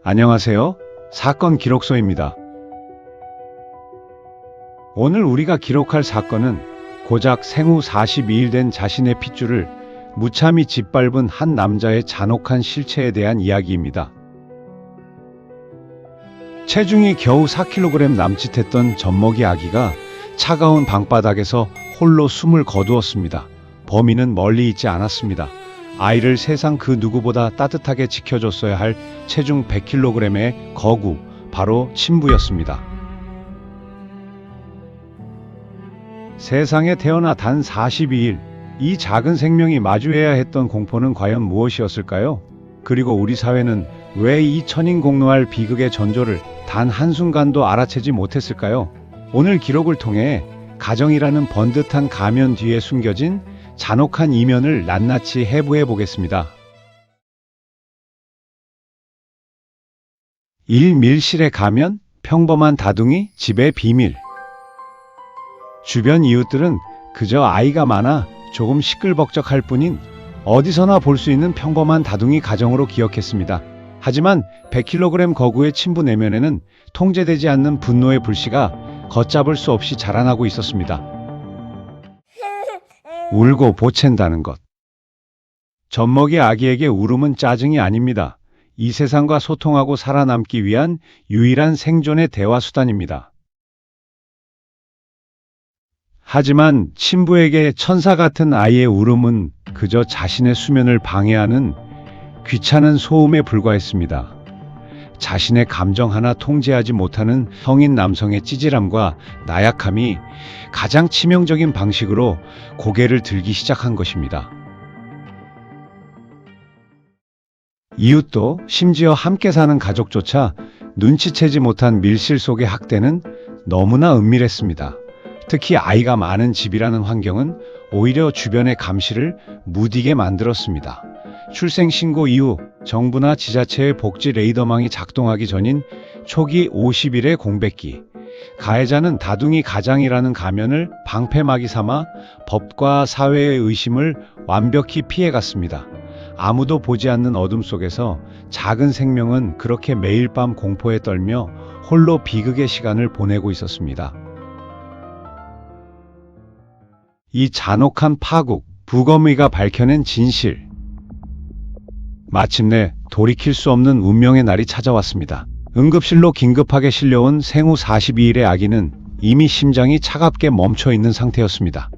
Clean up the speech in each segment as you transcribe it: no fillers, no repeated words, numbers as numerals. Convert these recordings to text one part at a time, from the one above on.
안녕하세요. 사건 기록소입니다. 오늘 우리가 기록할 사건은 고작 생후 42일 된 자신의 핏줄을 무참히 짓밟은 한 남자의 잔혹한 실체에 대한 이야기입니다. 체중이 겨우 4kg 남짓했던 젖먹이 아기가 차가운 방바닥에서 홀로 숨을 거두었습니다. 범인은 멀리 있지 않았습니다. 아이를 세상 그 누구보다 따뜻하게 지켜줬어야 할 체중 100kg의 거구, 바로 친부였습니다. 세상에 태어나 단 42일, 이 작은 생명이 마주해야 했던 공포는 과연 무엇이었을까요? 그리고 우리 사회는 왜 이 천인공노할 비극의 전조를 단 한순간도 알아채지 못했을까요? 오늘 기록을 통해 가정이라는 번듯한 가면 뒤에 숨겨진 잔혹한 이면을 낱낱이 해부해 보겠습니다. 1. 밀실에 가면 평범한 다둥이 집의 비밀. 주변 이웃들은 그저 아이가 많아 조금 시끌벅적할 뿐인 어디서나 볼 수 있는 평범한 다둥이 가정으로 기억했습니다. 하지만 100kg 거구의 친부 내면에는 통제되지 않는 분노의 불씨가 걷잡을 수 없이 자라나고 있었습니다. 울고 보챈다는 것. 젖먹이 아기에게 울음은 짜증이 아닙니다. 이 세상과 소통하고 살아남기 위한 유일한 생존의 대화 수단입니다. 하지만 친부에게 천사 같은 아이의 울음은 그저 자신의 수면을 방해하는 귀찮은 소음에 불과했습니다. 자신의 감정 하나 통제하지 못하는 성인 남성의 찌질함과 나약함이 가장 치명적인 방식으로 고개를 들기 시작한 것입니다. 이웃도, 심지어 함께 사는 가족조차 눈치채지 못한 밀실 속의 학대는 너무나 은밀했습니다. 특히 아이가 많은 집이라는 환경은 오히려 주변의 감시를 무디게 만들었습니다. 출생신고 이후 정부나 지자체의 복지 레이더망이 작동하기 전인 초기 50일의 공백기, 가해자는 다둥이 가장이라는 가면을 방패막이 삼아 법과 사회의 의심을 완벽히 피해갔습니다. 아무도 보지 않는 어둠 속에서 작은 생명은 그렇게 매일 밤 공포에 떨며 홀로 비극의 시간을 보내고 있었습니다. 이 잔혹한 파국, 부검의가 밝혀낸 진실. 마침내 돌이킬 수 없는 운명의 날이 찾아왔습니다. 응급실로 긴급하게 실려온 생후 42일의 아기는 이미 심장이 차갑게 멈춰 있는 상태였습니다.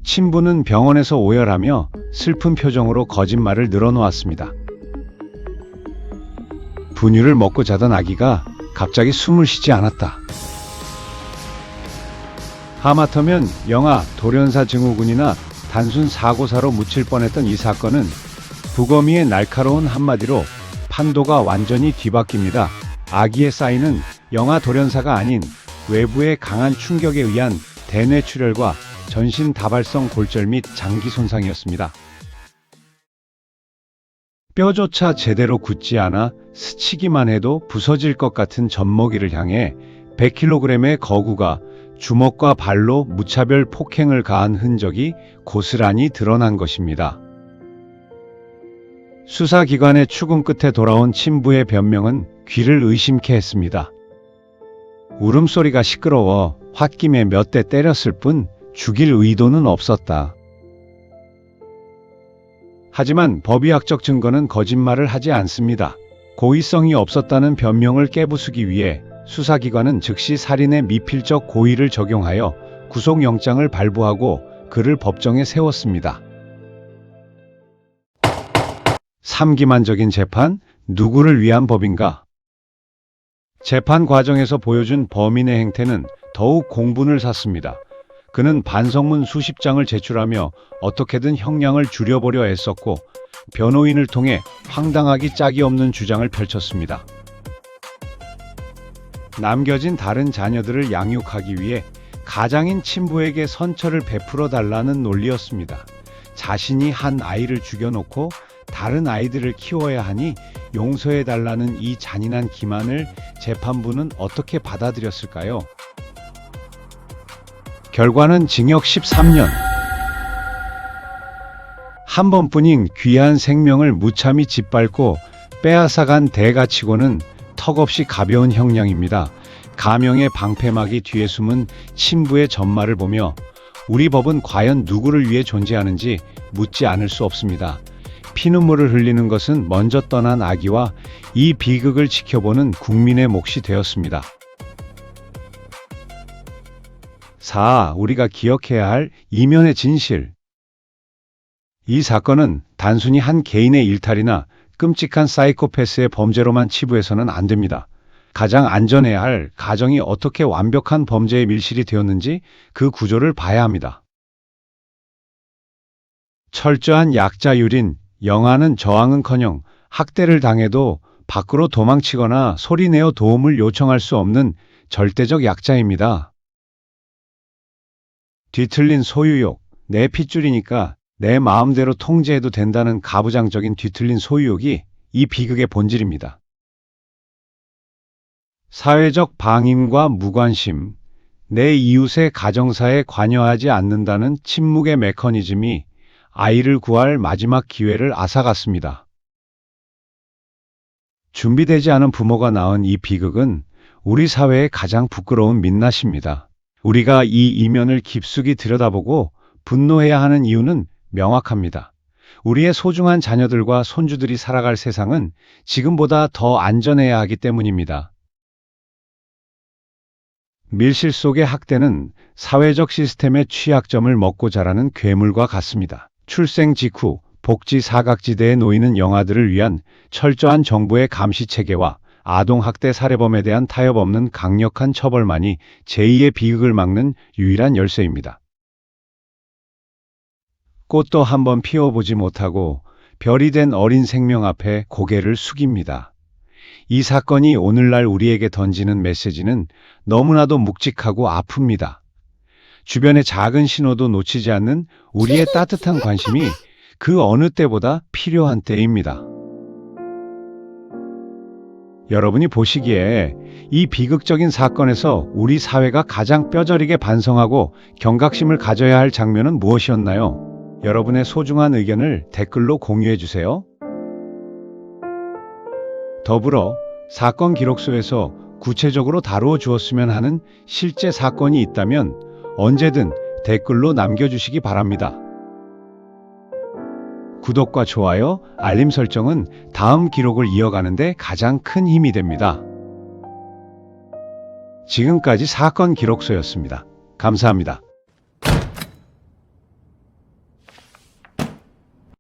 친부는 병원에서 오열하며 슬픈 표정으로 거짓말을 늘어놓았습니다. 분유를 먹고 자던 아기가 갑자기 숨을 쉬지 않았다. 하마터면 영아 돌연사 증후군이나 단순 사고사로 묻힐 뻔했던 이 사건은 부검이의 날카로운 한마디로 판도가 완전히 뒤바뀝니다. 아기의 사인은 영아 돌연사가 아닌 외부의 강한 충격에 의한 대뇌출혈과 전신 다발성 골절 및 장기 손상이었습니다. 뼈조차 제대로 굳지 않아 스치기만 해도 부서질 것 같은 젖먹이를 향해 100kg의 거구가 주먹과 발로 무차별 폭행을 가한 흔적이 고스란히 드러난 것입니다. 수사기관의 추궁 끝에 돌아온 친부의 변명은 귀를 의심케 했습니다. 울음소리가 시끄러워 홧김에 몇 대 때렸을 뿐 죽일 의도는 없었다. 하지만 법의학적 증거는 거짓말을 하지 않습니다. 고의성이 없었다는 변명을 깨부수기 위해 수사기관은 즉시 살인의 미필적 고의를 적용하여 구속영장을 발부하고 그를 법정에 세웠습니다. 3기만적인 재판, 누구를 위한 법인가? 재판 과정에서 보여준 범인의 행태는 더욱 공분을 샀습니다. 그는 반성문 수십 장을 제출하며 어떻게든 형량을 줄여보려 애썼고 변호인을 통해 황당하기 짝이 없는 주장을 펼쳤습니다. 남겨진 다른 자녀들을 양육하기 위해 가장인 친부에게 선처를 베풀어 달라는 논리였습니다. 자신이 한 아이를 죽여놓고 다른 아이들을 키워야 하니 용서해 달라는 이 잔인한 기만을 재판부는 어떻게 받아들였을까요? 결과는 징역 13년. 한 번뿐인 귀한 생명을 무참히 짓밟고 빼앗아간 대가치고는 턱없이 가벼운 형량입니다. 가명의 방패막이 뒤에 숨은 친부의 전말을 보며 우리 법은 과연 누구를 위해 존재하는지 묻지 않을 수 없습니다. 피눈물을 흘리는 것은 먼저 떠난 아기와 이 비극을 지켜보는 국민의 몫이 되었습니다. 4. 우리가 기억해야 할 이면의 진실. 이 사건은 단순히 한 개인의 일탈이나 끔찍한 사이코패스의 범죄로만 치부해서는 안 됩니다. 가장 안전해야 할 가정이 어떻게 완벽한 범죄에 밀실이 되었는지 그 구조를 봐야 합니다. 철저한 약자율인 영아는 저항은커녕 학대를 당해도 밖으로 도망치거나 소리내어 도움을 요청할 수 없는 절대적 약자입니다. 뒤틀린 소유욕, 내 핏줄이니까 내 마음대로 통제해도 된다는 가부장적인 뒤틀린 소유욕이 이 비극의 본질입니다. 사회적 방임과 무관심, 내 이웃의 가정사에 관여하지 않는다는 침묵의 메커니즘이 아이를 구할 마지막 기회를 앗아갔습니다. 준비되지 않은 부모가 낳은 이 비극은 우리 사회의 가장 부끄러운 민낯입니다. 우리가 이 이면을 깊숙이 들여다보고 분노해야 하는 이유는 명확합니다. 우리의 소중한 자녀들과 손주들이 살아갈 세상은 지금보다 더 안전해야 하기 때문입니다. 밀실 속의 학대는 사회적 시스템의 취약점을 먹고 자라는 괴물과 같습니다. 출생 직후 복지 사각지대에 놓이는 영아들을 위한 철저한 정부의 감시 체계와 아동학대 살해범에 대한 타협 없는 강력한 처벌만이 제2의 비극을 막는 유일한 열쇠입니다. 꽃도 한번 피워보지 못하고 별이 된 어린 생명 앞에 고개를 숙입니다. 이 사건이 오늘날 우리에게 던지는 메시지는 너무나도 묵직하고 아픕니다. 주변의 작은 신호도 놓치지 않는 우리의 따뜻한 관심이 그 어느 때보다 필요한 때입니다. 여러분이 보시기에 이 비극적인 사건에서 우리 사회가 가장 뼈저리게 반성하고 경각심을 가져야 할 장면은 무엇이었나요? 여러분의 소중한 의견을 댓글로 공유해 주세요. 더불어 사건 기록소에서 구체적으로 다루어 주었으면 하는 실제 사건이 있다면 언제든 댓글로 남겨주시기 바랍니다. 구독과 좋아요, 알림 설정은 다음 기록을 이어가는 데 가장 큰 힘이 됩니다. 지금까지 사건 기록소였습니다. 감사합니다.